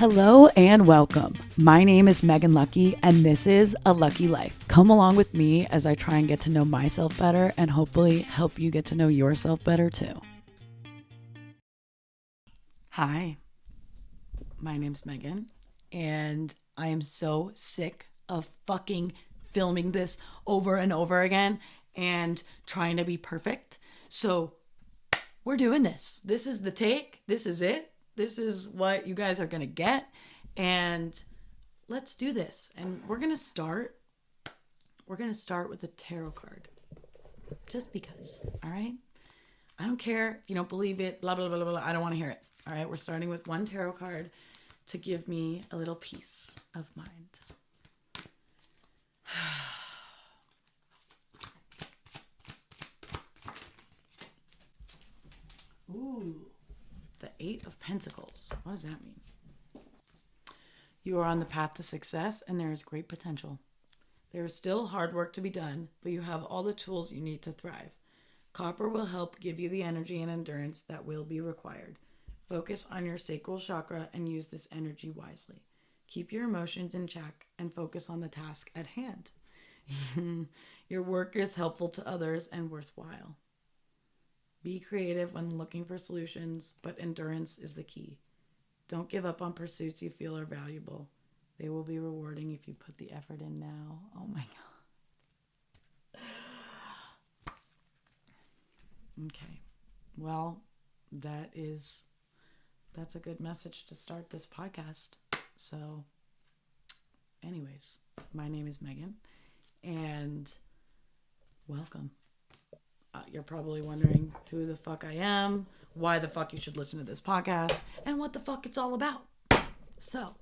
Hello and welcome. My name is Megan Lucky, and this is A Lucky Life. Come along with me as I try and get to know myself better and hopefully help you get to know yourself better too. Hi, my name's Megan, and I am so sick of fucking filming this over and over again and trying to be perfect. So we're doing this. This is the take. This is it. This is what you guys are going to get. And let's do this. And we're going to start with a tarot card. Just because. All right? I don't care if you don't believe it. Blah, blah, blah, blah, blah. I don't want to hear it. All right? We're starting with one tarot card to give me a little peace of mind. Ooh. The Eight of Pentacles. What does that mean? You are on the path to success and there is great potential. There is still hard work to be done, but you have all the tools you need to thrive. Copper will help give you the energy and endurance that will be required. Focus on your sacral chakra and use this energy wisely. Keep your emotions in check and focus on the task at hand. Your work is helpful to others and worthwhile. Be creative when looking for solutions, but endurance is the key. Don't give up on pursuits you feel are valuable. They will be rewarding if you put the effort in now. Oh my God. Okay. Well, that's a good message to start this podcast. So, anyways, my name is Megan, and welcome. You're probably wondering who the fuck I am, why the fuck you should listen to this podcast, and what the fuck it's all about. So,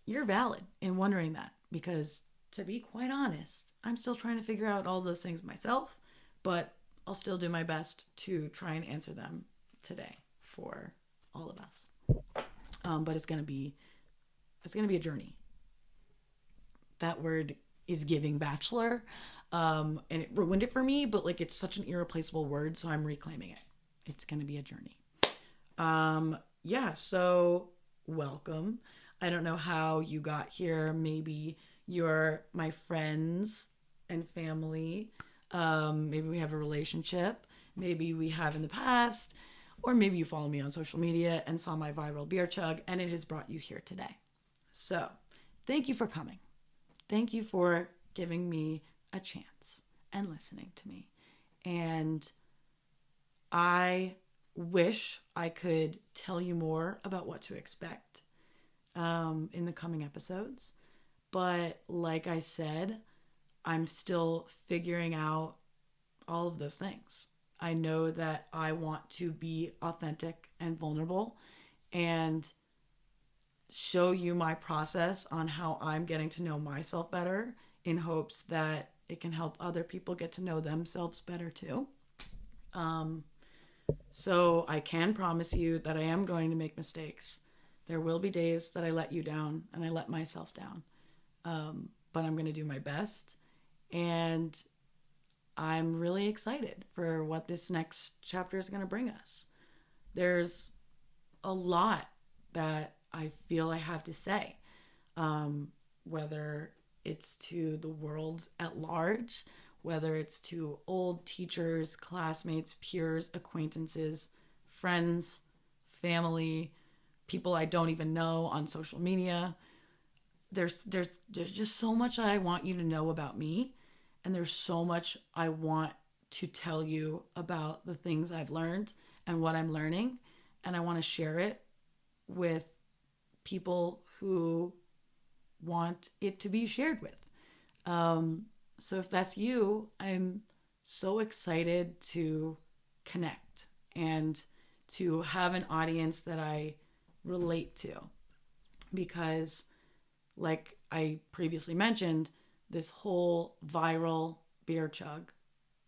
you're valid in wondering that because, to be quite honest, I'm still trying to figure out all those things myself, but I'll still do my best to try and answer them today for all of us. But it's gonna be a journey. That word is giving bachelor. And it ruined it for me, but like it's such an irreplaceable word, so I'm reclaiming it. It's going to be a journey. So welcome. I don't know how you got here. Maybe you're my friends and family. Maybe we have a relationship. Maybe we have in the past. Or maybe you follow me on social media and saw my viral beer chug, and it has brought you here today. So thank you for coming. Thank you for giving me a chance and listening to me. And I wish I could tell you more about what to expect in the coming episodes. But like I said, I'm still figuring out all of those things. I know that I want to be authentic and vulnerable and show you my process on how I'm getting to know myself better in hopes that it can help other people get to know themselves better too. So I can promise you that I am going to make mistakes. There will be days that I let you down and I let myself down. But I'm going to do my best. And I'm really excited for what this next chapter is going to bring us. There's a lot that I feel I have to say, whether it's to the world at large, whether it's to old teachers, classmates, peers, acquaintances, friends, family, people I don't even know on social media. There's just so much that I want you to know about me, and there's so much I want to tell you about the things I've learned and what I'm learning, and I want to share it with people who want it to be shared with. So if that's you, I'm so excited to connect and to have an audience that I relate to. Because like I previously mentioned, this whole viral beer chug,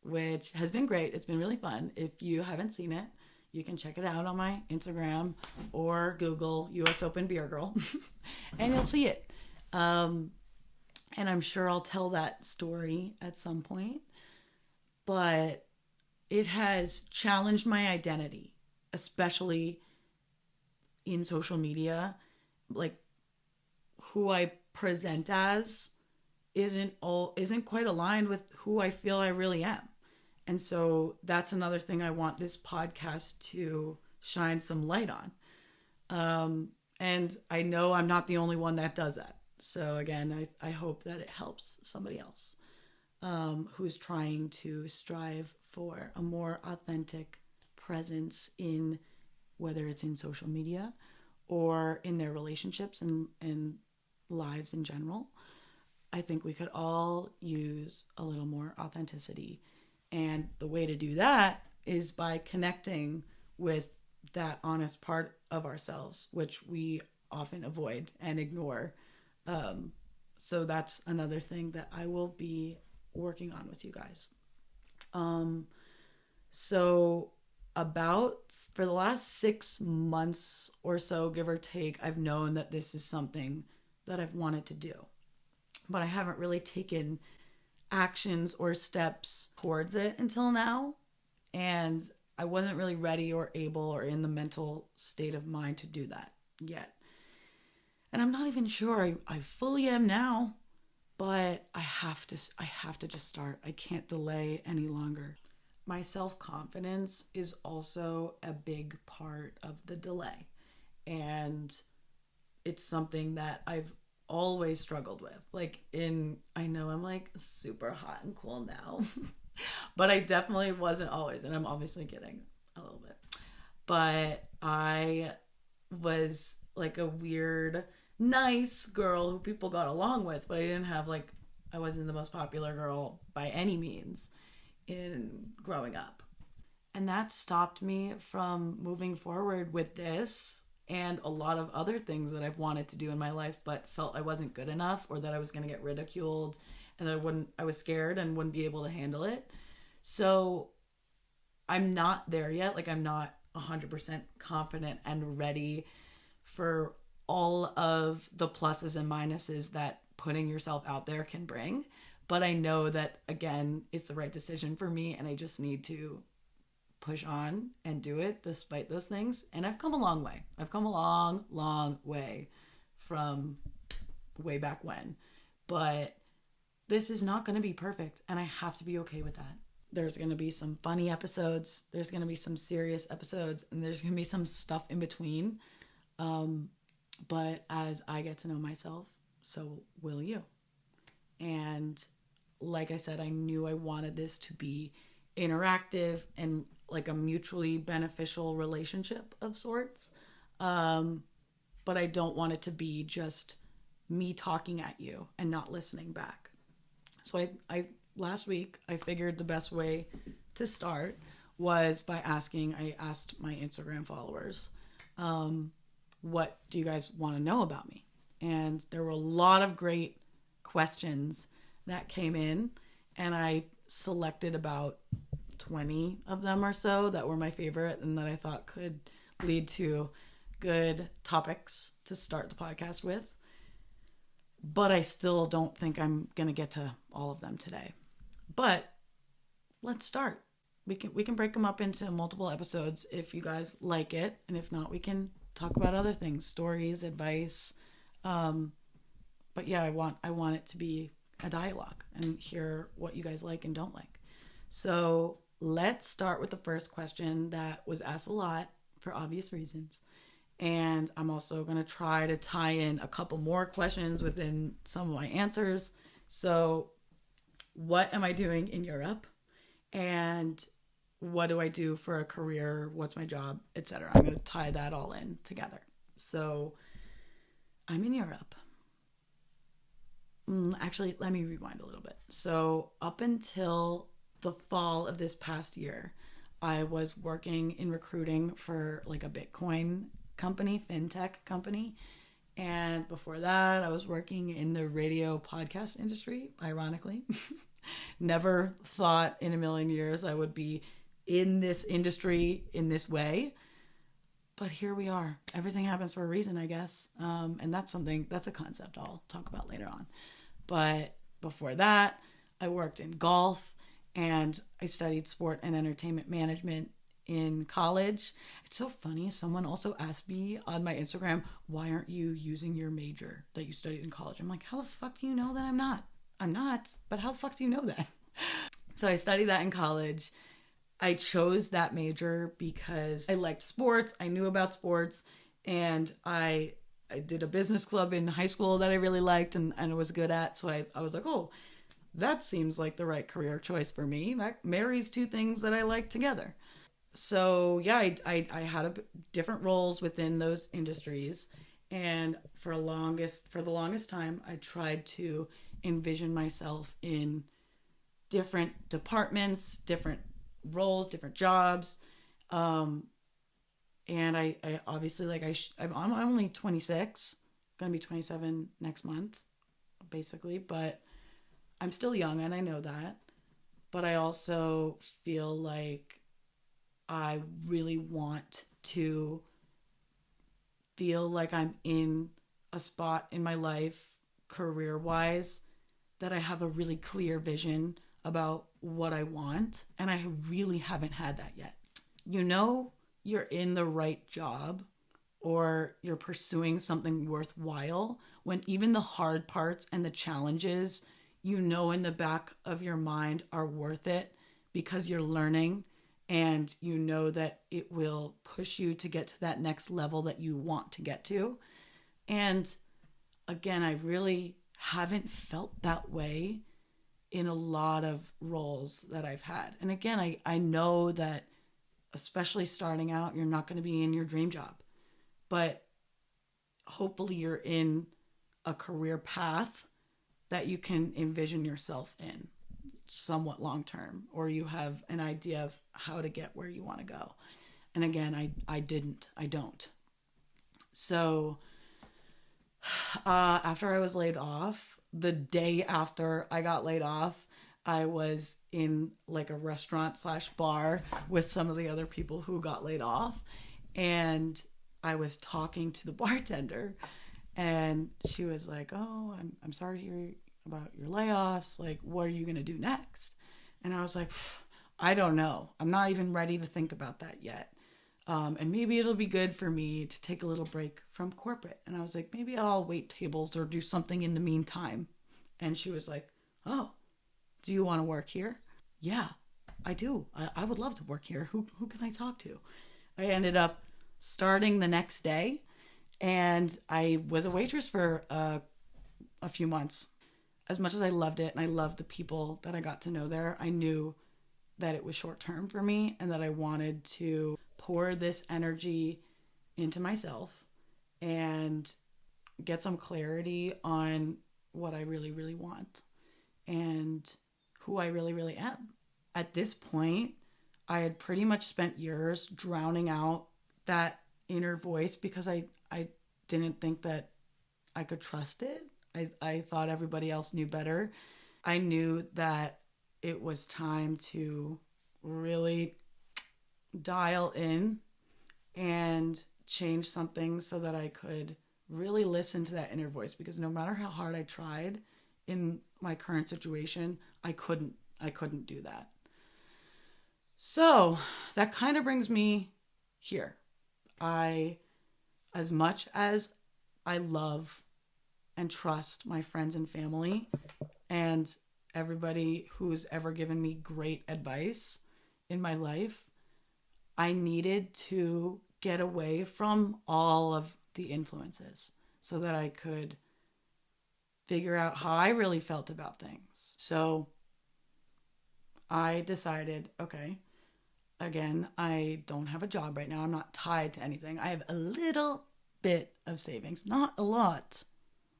which has been great. It's been really fun. If you haven't seen it, you can check it out on my Instagram or Google US Open Beer Girl and you'll see it. And I'm sure I'll tell that story at some point. But it has challenged my identity, especially in social media like who I present as isn't quite aligned with who I feel I really am. And so that's another thing I want this podcast to shine some light on. And I know I'm not the only one that does that. So again, I hope that it helps somebody else who's trying to strive for a more authentic presence in, whether it's in social media or in their relationships and lives in general. I think we could all use a little more authenticity. And the way to do that is by connecting with that honest part of ourselves, which we often avoid and ignore. So that's another thing that I will be working on with you guys. So for the last 6 months or so, give or take, I've known that this is something that I've wanted to do, but I haven't really taken actions or steps towards it until now. And I wasn't really ready or able or in the mental state of mind to do that yet. And I'm not even sure I fully am now, but I have to just start. I can't delay any longer. My self-confidence is also a big part of the delay. And it's something that I've always struggled with. I know I'm like super hot and cool now, but I definitely wasn't always. And I'm obviously kidding a little bit. But I was like a weird, nice girl who people got along with, but I wasn't the most popular girl by any means in growing up. And that stopped me from moving forward with this and a lot of other things that I've wanted to do in my life, but felt I wasn't good enough, or that I was going to get ridiculed, and that I was scared and wouldn't be able to handle it. So I'm not there yet. I'm not 100% confident and ready for all of the pluses and minuses that putting yourself out there can bring. But I know that, again, it's the right decision for me, and I just need to push on and do it despite those things. And I've come a long way. I've come a long, long way from way back when. But this is not going to be perfect, and I have to be okay with that. There's going to be some funny episodes. There's going to be some serious episodes, and there's going to be some stuff in between. But as I get to know myself, so will you. And like I said, I knew I wanted this to be interactive and like a mutually beneficial relationship of sorts. But I don't want it to be just me talking at you and not listening back. So I last week, I figured the best way to start was by I asked my Instagram followers, what do you guys want to know about me? And there were a lot of great questions that came in, and I selected about 20 of them or so that were my favorite and that I thought could lead to good topics to start the podcast with. But I still don't think I'm going to get to all of them today. But let's start. We can break them up into multiple episodes if you guys like it, and if not, we can talk about other things, stories, advice. But yeah, I want it to be a dialogue and hear what you guys like and don't like. So let's start with the first question that was asked a lot for obvious reasons. And I'm also going to try to tie in a couple more questions within some of my answers. So what am I doing in Europe? And what do I do for a career? What's my job, etc. I'm going to tie that all in together. So I'm in Europe. Actually, let me rewind a little bit. So up until the fall of this past year, I was working in recruiting for like a Bitcoin company, fintech company. And before that, I was working in the radio podcast industry, ironically. Never thought in a million years I would be in this industry in this way. But here we are. Everything happens for a reason, I guess. And that's a concept I'll talk about later on. But before that, I worked in golf, and I studied sport and entertainment management in college. It's so funny. Someone also asked me on my Instagram, why aren't you using your major that you studied in college? I'm like, how the fuck do you know that I'm not? I'm not, but how the fuck do you know that? So I studied that in college. I chose that major because I liked sports. I knew about sports, and I did a business club in high school that I really liked and was good at. So I was like, oh, that seems like the right career choice for me. That marries two things that I like together. So yeah, I had different roles within those industries, and for the longest time, I tried to envision myself in different departments, different roles, different jobs. And I obviously, like, I'm only 26, gonna be 27 next month, basically, but I'm still young and I know that. But I also feel like I really want to feel like I'm in a spot in my life, career wise, that I have a really clear vision about what I want. And I really haven't had that yet. You know, you're in the right job or you're pursuing something worthwhile when even the hard parts and the challenges, you know, in the back of your mind are worth it because you're learning and you know that it will push you to get to that next level that you want to get to. And again, I really haven't felt that way in a lot of roles that I've had. And again, I know that especially starting out, you're not going to be in your dream job, but hopefully you're in a career path that you can envision yourself in somewhat long term, or you have an idea of how to get where you want to go. And again, I don't. So after I was laid off, the day after I got laid off, I was in like a restaurant / bar with some of the other people who got laid off. And I was talking to the bartender and she was like, oh, I'm sorry to hear about your layoffs. Like, what are you going to do next? And I was like, I don't know. I'm not even ready to think about that yet. And maybe it'll be good for me to take a little break from corporate. And I was like, maybe I'll wait tables or do something in the meantime. And she was like, oh, do you want to work here? Yeah, I do. I would love to work here. Who can I talk to? I ended up starting the next day, and I was a waitress for a few months. As much as I loved it and I loved the people that I got to know there, I knew that it was short term for me and that I wanted to pour this energy into myself and get some clarity on what I really, really want and who I really, really am. At this point, I had pretty much spent years drowning out that inner voice because I didn't think that I could trust it. I thought everybody else knew better. I knew that it was time to really dial in and change something so that I could really listen to that inner voice, because no matter how hard I tried in my current situation, I couldn't do that. So that kind of brings me here. As much as I love and trust my friends and family and everybody who's ever given me great advice in my life, I needed to get away from all of the influences so that I could figure out how I really felt about things. So I decided, okay, again, I don't have a job right now. I'm not tied to anything. I have a little bit of savings, not a lot,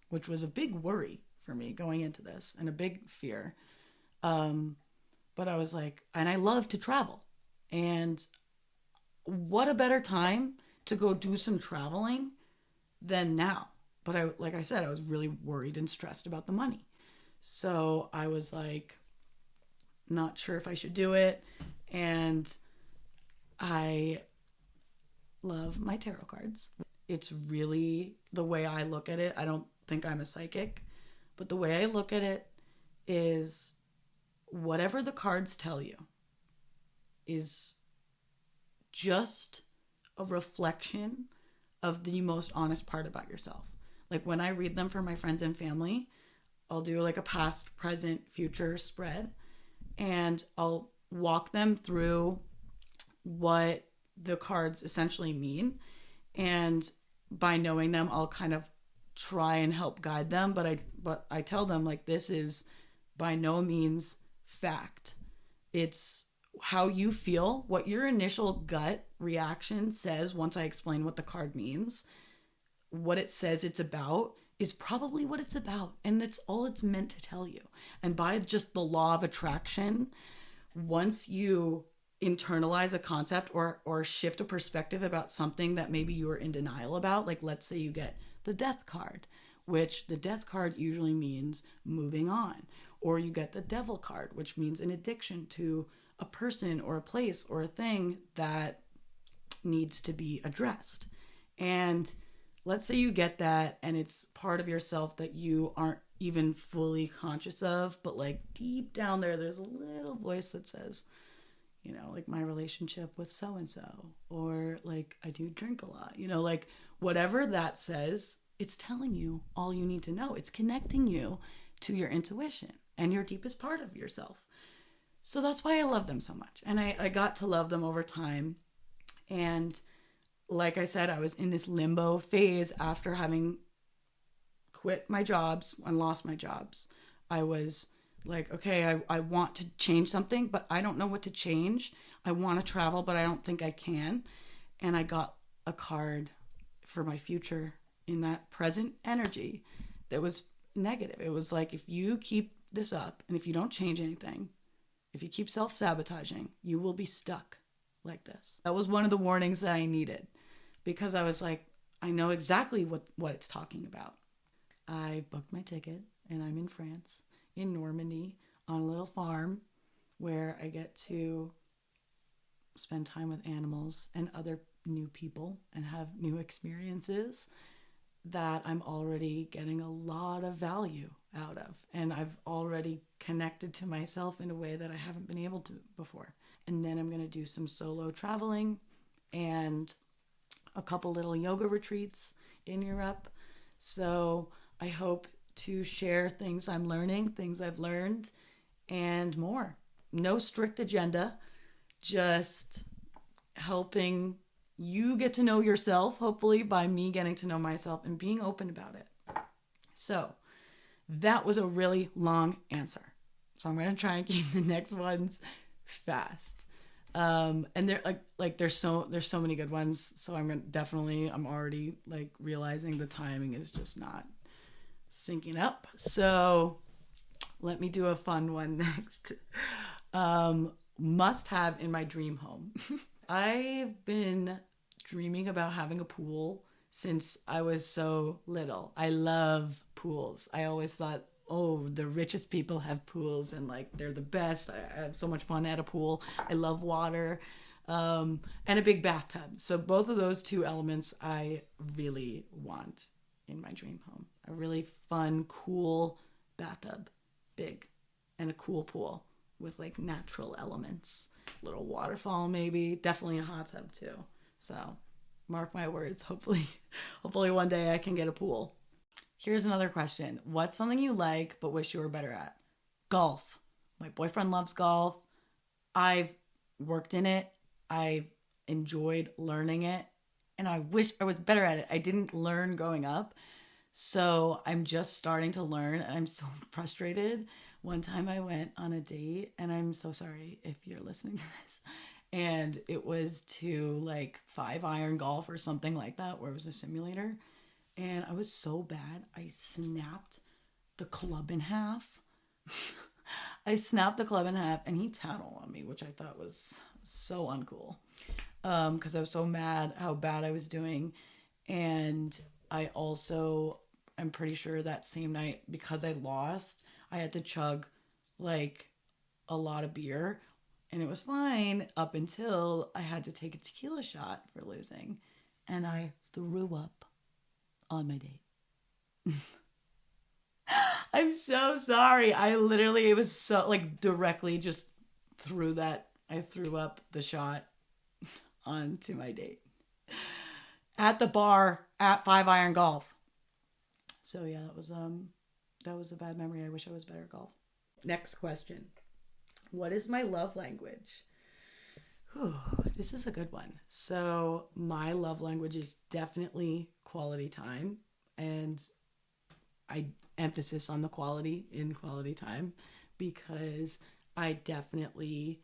which was a big worry for me going into this and a big fear. But I was like, and I love to travel. And what a better time to go do some traveling than now. But like I said, I was really worried and stressed about the money. So I was like, not sure if I should do it. And I love my tarot cards. It's really the way I look at it. I don't think I'm a psychic, but the way I look at it is whatever the cards tell you is just a reflection of the most honest part about yourself. Like when I read them for my friends and family, I'll do like a past, present, future spread, and I'll walk them through what the cards essentially mean. And by knowing them, I'll kind of try and help guide them. But I tell them, like, this is by no means fact. It's how you feel, what your initial gut reaction says once I explain what the card means, what it says it's about is probably what it's about. And that's all it's meant to tell you. And by just the law of attraction, once you internalize a concept or shift a perspective about something that maybe you were in denial about, like let's say you get the death card, which the death card usually means moving on, or you get the devil card, which means an addiction to a person or a place or a thing that needs to be addressed. And let's say you get that and it's part of yourself that you aren't even fully conscious of, but like deep down there's a little voice that says, you know, like my relationship with so-and-so, or like I do drink a lot, you know, like whatever that says, it's telling you all you need to know. It's connecting you to your intuition and your deepest part of yourself. So that's why I love them so much. And I got to love them over time. And like I said, I was in this limbo phase after having quit my jobs and lost my jobs. I was like, okay, I want to change something, but I don't know what to change. I want to travel, but I don't think I can. And I got a card for my future in that present energy that was negative. It was like, if you keep this up and if you don't change anything, if you keep self-sabotaging, you will be stuck like this. That was one of the warnings that I needed, because I was like, I know exactly what it's talking about. I booked my ticket and I'm in France, in Normandy, on a little farm where I get to spend time with animals and other new people and have new experiences that I'm already getting a lot of value out of. And I've already connected to myself in a way that I haven't been able to before. And then I'm going to do some solo traveling and a couple little yoga retreats in Europe. So I hope to share things I'm learning, things I've learned, and more. No strict agenda, just helping you get to know yourself, hopefully by me getting to know myself and being open about it. So that was a really long answer. So I'm going to try and keep the next ones fast. And they're like there's so many good ones. So I'm already like realizing the timing is just not syncing up. So let me do a fun one next. Must have in my dream home. I've been dreaming about having a pool since I was so little. I love pools. I always thought, oh, the richest people have pools and like they're the best. I have so much fun at a pool. I love water, and a big bathtub. So both of those two elements I really want in my dream home. A really fun, cool bathtub, big, and a cool pool with like natural elements. Little waterfall maybe, definitely a hot tub too. So mark my words, hopefully one day I can get a pool. Here's another question. What's something you like but wish you were better at? Golf. My boyfriend loves golf. I've worked in it. I've enjoyed learning it. And I wish I was better at it. I didn't learn growing up. So I'm just starting to learn. And I'm so frustrated. One time I went on a date, and I'm so sorry if you're listening to this, and it was to like 5-iron golf or something like that, where it was a simulator. And I was so bad, I snapped the club in half. I snapped the club in half, and he tattled on me, which I thought was so uncool. Because I was so mad how bad I was doing. And I'm pretty sure that same night, because I lost, I had to chug like a lot of beer, and it was fine up until I had to take a tequila shot for losing, and I threw up on my date. I'm so sorry. It was so like directly just I threw up the shot on to my date. At the bar at 5-iron golf. So yeah, that was a bad memory. I wish I was better at golf. Next question. What is my love language? Whew, this is a good one. So my love language is definitely quality time, and I emphasis on the quality in quality time because I definitely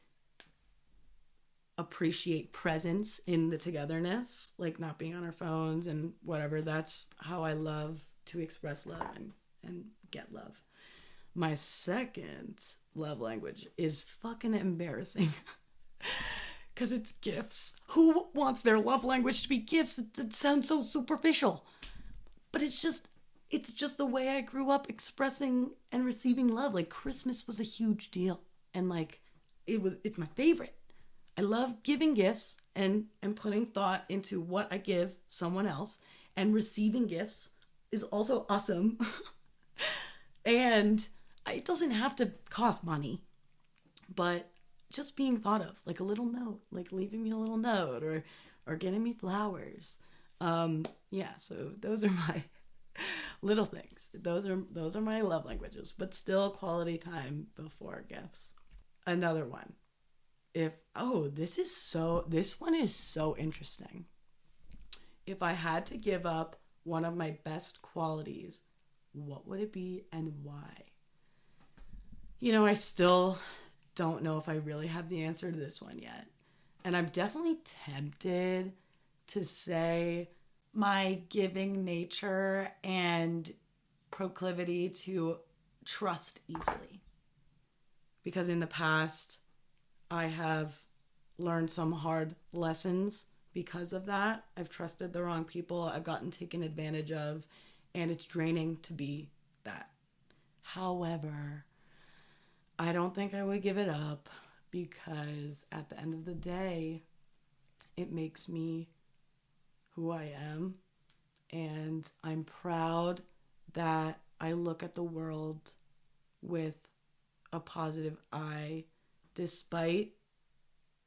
appreciate presence in the togetherness, like not being on our phones and whatever. That's how I love to express love and get love. My second love language is fucking embarrassing because it's gifts. Who wants their love language to be gifts? It sounds so superficial, but it's just the way I grew up expressing and receiving love. Like Christmas was a huge deal, and like it's my favorite. I love giving gifts and putting thought into what I give someone else, and receiving gifts is also awesome. And it doesn't have to cost money, but just being thought of, like a little note, like leaving me a little note or getting me flowers. Yeah, so those are my little things. Those are my love languages, but still quality time before gifts. Another one. This one is so interesting. If I had to give up one of my best qualities, what would it be and why? I still don't know if I really have the answer to this one yet. And I'm definitely tempted to say my giving nature and proclivity to trust easily. Because in the past, I have learned some hard lessons because of that. I've trusted the wrong people. I've gotten taken advantage of, and it's draining to be that. However, I don't think I would give it up because at the end of the day, it makes me who I am, and I'm proud that I look at the world with a positive eye despite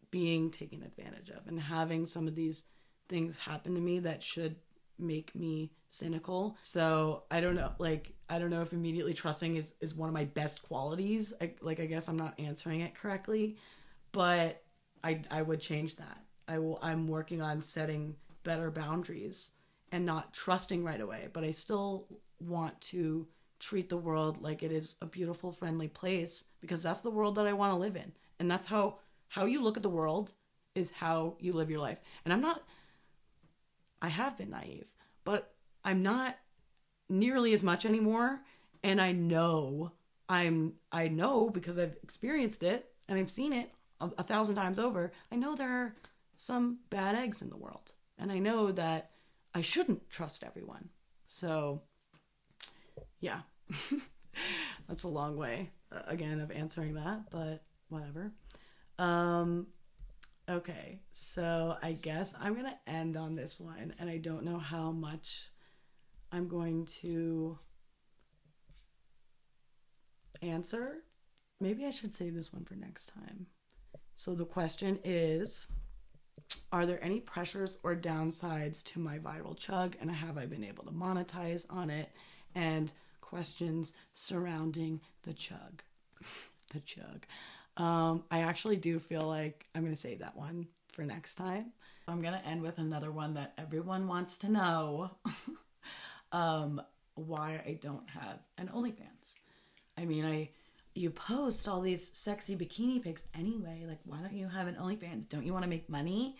being taken advantage of and having some of these things happen to me that should make me cynical. So I don't know if immediately trusting is one of my best qualities. I guess I'm not answering it correctly, but I would change that. I'm working on setting better boundaries and not trusting right away, but I still want to treat the world like it is a beautiful, friendly place, because that's the world that I want to live in. And that's how you look at the world is how you live your life. And I have been naive, but I'm not nearly as much anymore. And I know because I've experienced it and I've seen it 1,000 times over. I know there are some bad eggs in the world, and I know that I shouldn't trust everyone. So yeah, that's a long way again of answering that, but whatever. Okay, so I guess I'm gonna end on this one, and I don't know how much I'm going to answer. Maybe I should save this one for next time. So the question is, are there any pressures or downsides to my viral chug, and have I been able to monetize on it? And questions surrounding the chug. The chug. I actually do feel like I'm going to save that one for next time. I'm going to end with another one that everyone wants to know. Why I don't have an OnlyFans. I mean, you post all these sexy bikini pics anyway. Like, why don't you have an OnlyFans? Don't you want to make money?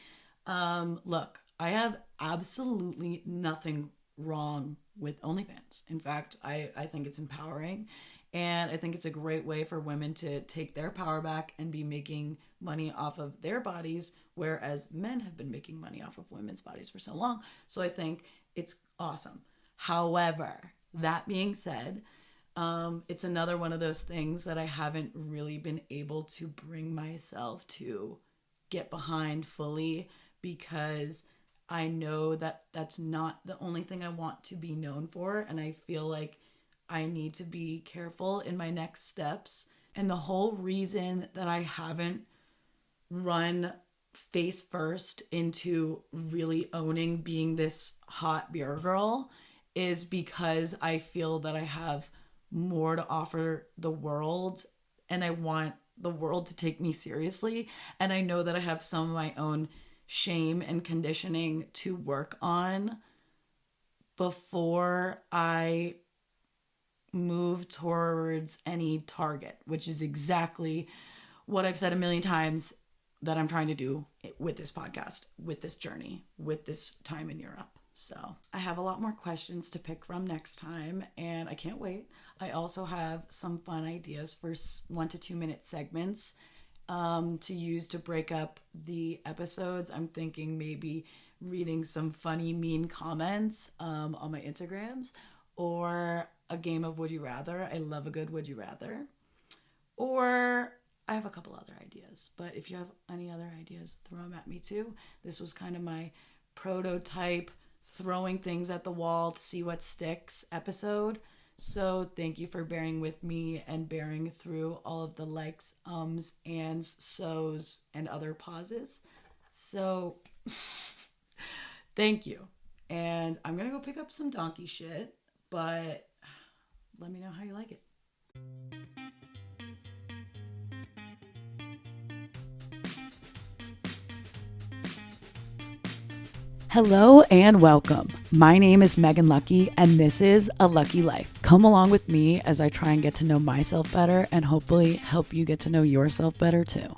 Look, I have absolutely nothing wrong with OnlyFans. In fact, I think it's empowering. And I think it's a great way for women to take their power back and be making money off of their bodies, whereas men have been making money off of women's bodies for so long. So I think it's awesome. However, that being said, it's another one of those things that I haven't really been able to bring myself to get behind fully, because I know that that's not the only thing I want to be known for. And I feel like I need to be careful in my next steps. And the whole reason that I haven't run face first into really owning being this hot beer girl is because I feel that I have more to offer the world, and I want the world to take me seriously. And I know that I have some of my own shame and conditioning to work on before I move towards any target, which is exactly what I've said a million times that I'm trying to do with this podcast, with this journey, with this time in Europe. So I have a lot more questions to pick from next time, and I can't wait. I also have some fun ideas for 1 to 2 minute segments to use to break up the episodes. I'm thinking maybe reading some funny, mean comments on my Instagrams, or a game of Would You Rather. I love a good Would You Rather. Or I have a couple other ideas, but if you have any other ideas, throw them at me too. This was kind of my prototype throwing things at the wall to see what sticks episode. So thank you for bearing with me and bearing through all of the likes, ums, ands, so's, and other pauses. So thank you. And I'm going to go pick up some donkey shit, but let me know how you like it. Hello and welcome. My name is Megan Lucky, and this is A Lucky Life. Come along with me as I try and get to know myself better and hopefully help you get to know yourself better too.